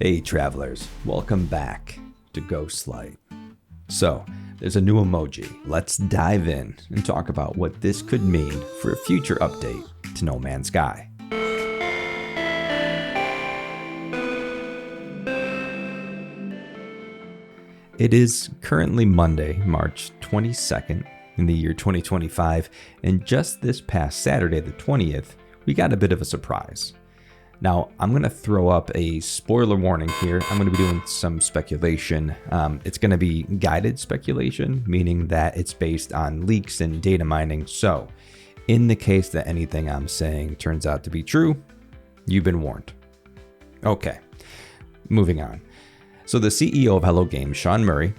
Hey travelers, welcome back to Ghostlight. So, there's a new emoji. Let's dive in and talk about what this could mean for a future update to No Man's Sky. It is currently Monday, March 22nd in the year 2025, and just this past Saturday the 20th, we got a bit of a surprise. Now, I'm going to throw up a spoiler warning here. I'm going to be doing some speculation. It's going to be guided speculation, meaning that it's based on leaks and data mining. So, in the case that anything I'm saying turns out to be true, you've been warned. Okay, moving on. So the CEO of Hello Games, Sean Murray,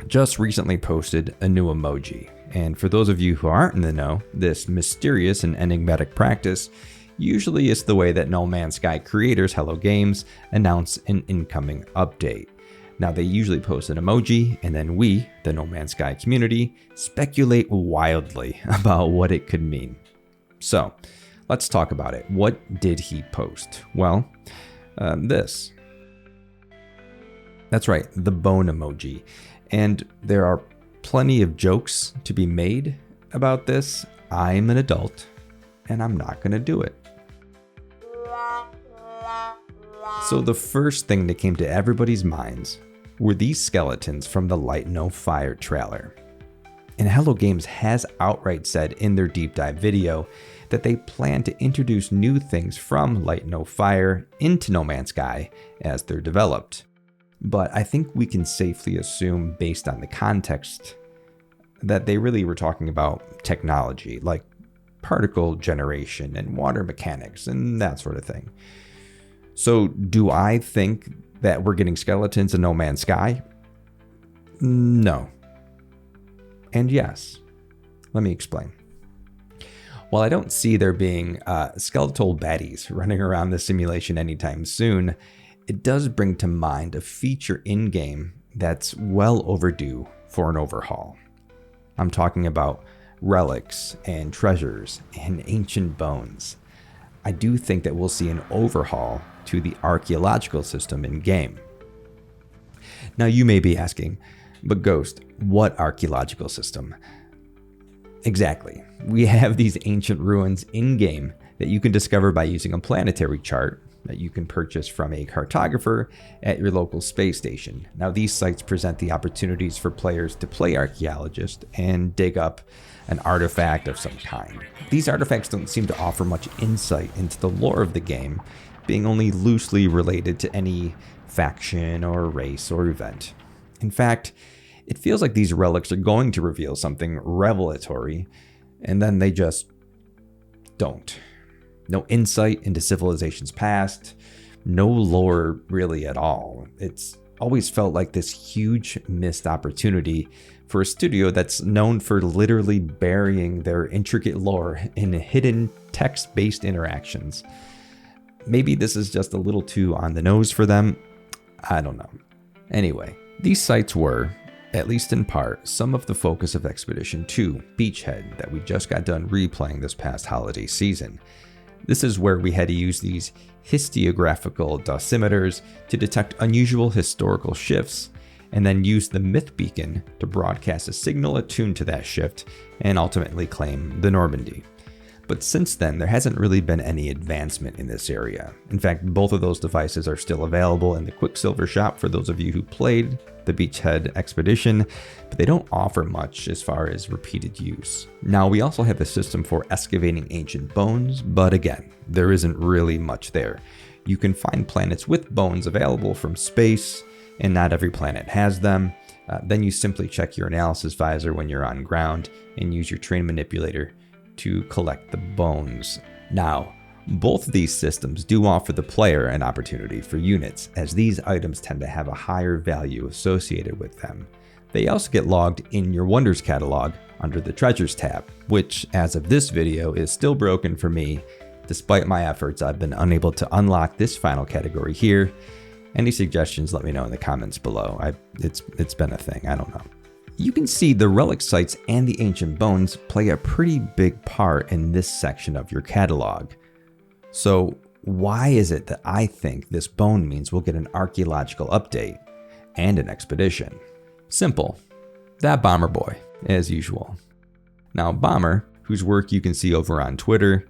just recently posted a new emoji. And for those of you who aren't in the know, this mysterious and enigmatic practice usually is the way that No Man's Sky creators, Hello Games, announce an incoming update. Now they usually post an emoji, and then we, the No Man's Sky community, speculate wildly about what it could mean. So, let's talk about it. What did he post? Well, this. That's right, the bone emoji. And there are plenty of jokes to be made about this. I'm an adult, and I'm not going to do it. So the first thing that came to everybody's minds were these skeletons from the Light No Fire trailer. And Hello Games has outright said in their deep dive video that they plan to introduce new things from Light No Fire into No Man's Sky as they're developed. But I think we can safely assume, based on the context, that they really were talking about technology like particle generation and water mechanics and that sort of thing. So do I think that we're getting skeletons in No Man's Sky? No. And yes. Let me explain. While I don't see there being skeletal baddies running around the simulation anytime soon, it does bring to mind a feature in-game that's well overdue for an overhaul. I'm talking about relics and treasures and ancient bones. I do think that we'll see an overhaul to the archaeological system in-game. Now you may be asking, but Ghost, what archaeological system? Exactly. We have these ancient ruins in-game that you can discover by using a planetary chart that you can purchase from a cartographer at your local space station. Now these sites present the opportunities for players to play archaeologist and dig up an artifact of some kind. These artifacts don't seem to offer much insight into the lore of the game, being only loosely related to any faction or race or event. In fact, it feels like these relics are going to reveal something revelatory, and then they just don't. No insight into civilization's past, no lore really at all. It's always felt like this huge missed opportunity for a studio that's known for literally burying their intricate lore in hidden text-based interactions. Maybe this is just a little too on the nose for them. I don't know. Anyway, these sites were, at least in part, some of the focus of Expedition 2, Beachhead, that we just got done replaying this past holiday season. This is where we had to use these historiographical dosimeters to detect unusual historical shifts, and then use the myth beacon to broadcast a signal attuned to that shift and ultimately claim the Normandy. But since then, there hasn't really been any advancement in this area. In fact, both of those devices are still available in the Quicksilver shop for those of you who played the Beachhead Expedition, but they don't offer much as far as repeated use. Now, we also have a system for excavating ancient bones, but again, there isn't really much there. You can find planets with bones available from space, and not every planet has them. Then you simply check your analysis visor when you're on ground and use your train manipulator to collect the bones. Now, both of these systems do offer the player an opportunity for units, as these items tend to have a higher value associated with them. They also get logged in your Wonders catalog under the Treasures tab, which as of this video is still broken for me. Despite my efforts, I've been unable to unlock this final category here. Any suggestions, let me know in the comments below. It's been a thing, I don't know. You can see the relic sites and the ancient bones play a pretty big part in this section of your catalog. So why is it that I think this bone means we'll get an archaeological update and an expedition? Simple. ThatBomberBoi, as usual. Now, Bomber, whose work you can see over on Twitter,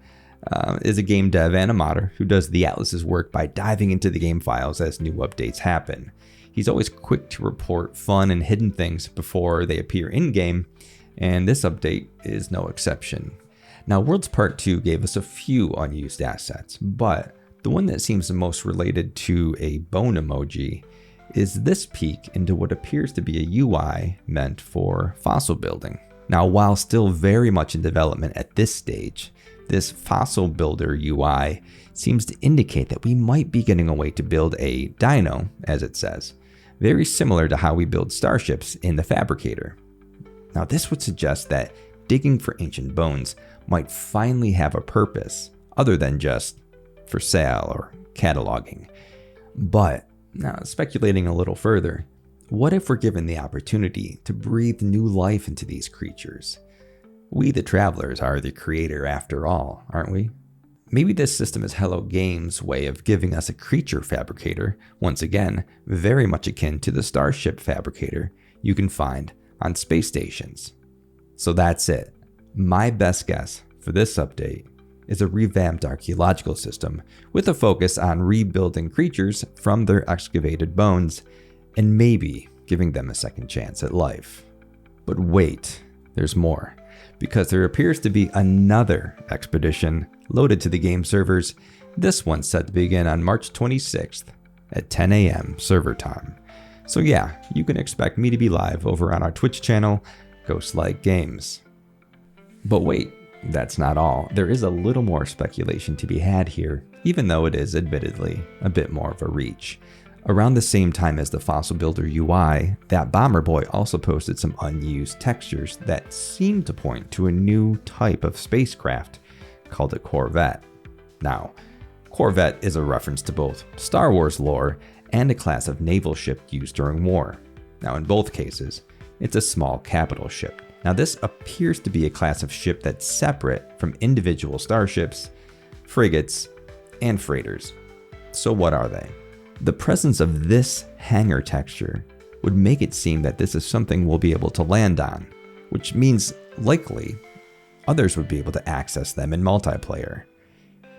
is a game dev and a modder who does the Atlas's work by diving into the game files as new updates happen. He's always quick to report fun and hidden things before they appear in-game, and this update is no exception. Now, Worlds Part 2 gave us a few unused assets, but the one that seems the most related to a bone emoji is this peek into what appears to be a UI meant for fossil building. Now, while still very much in development at this stage, this fossil builder UI seems to indicate that we might be getting a way to build a dino, as it says, very similar to how we build starships in the Fabricator. Now, this would suggest that digging for ancient bones might finally have a purpose other than just for sale or cataloging. But now, speculating a little further, what if we're given the opportunity to breathe new life into these creatures? We, the travelers, are the creator after all, aren't we? Maybe this system is Hello Games' way of giving us a creature fabricator, once again, very much akin to the starship fabricator you can find on space stations. So that's it. My best guess for this update is a revamped archaeological system with a focus on rebuilding creatures from their excavated bones and maybe giving them a second chance at life. But wait, there's more, because there appears to be another expedition loaded to the game servers, this one set to begin on March 26th at 10 a.m. server time. So yeah, you can expect me to be live over on our Twitch channel, Ghostlike Games. But wait, that's not all. There is a little more speculation to be had here, even though it is admittedly a bit more of a reach. Around the same time as the Fossil Builder UI, ThatBomberBoi also posted some unused textures that seem to point to a new type of spacecraft called a Corvette. Now, Corvette is a reference to both Star Wars lore and a class of naval ship used during war. Now, in both cases, it's a small capital ship. Now, this appears to be a class of ship that's separate from individual starships, frigates, and freighters. So what are they? The presence of this hangar texture would make it seem that this is something we'll be able to land on, which means likely others would be able to access them in multiplayer.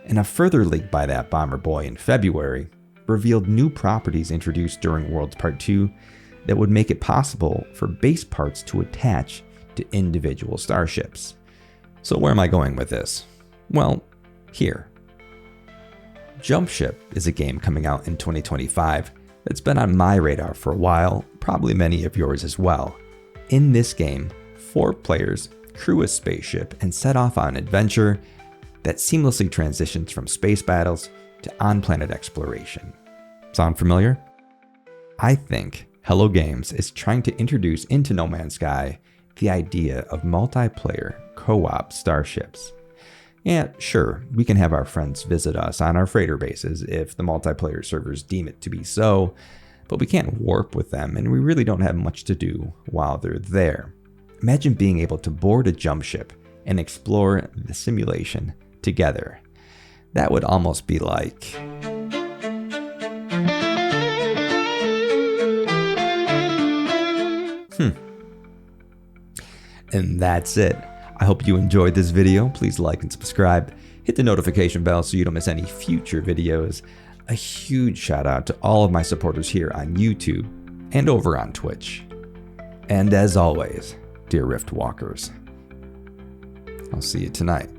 And a further leak by ThatBomberBoi in February revealed new properties introduced during Worlds Part 2 that would make it possible for base parts to attach to individual starships. So where am I going with this? Well, here. Jump Ship is a game coming out in 2025 that's been on my radar for a while, probably many of yours as well. In this game, 4 players crew a spaceship and set off on an adventure that seamlessly transitions from space battles to on-planet exploration. Sound familiar? I think Hello Games is trying to introduce into No Man's Sky the idea of multiplayer co-op starships. Yeah, sure, we can have our friends visit us on our freighter bases if the multiplayer servers deem it to be so, but we can't warp with them and we really don't have much to do while they're there. Imagine being able to board a jump ship and explore the simulation together. That would almost be like... And that's it. I hope you enjoyed this video. Please like and subscribe. Hit the notification bell so you don't miss any future videos. A huge shout out to all of my supporters here on YouTube and over on Twitch. And as always, dear Rift Walkers, I'll see you tonight.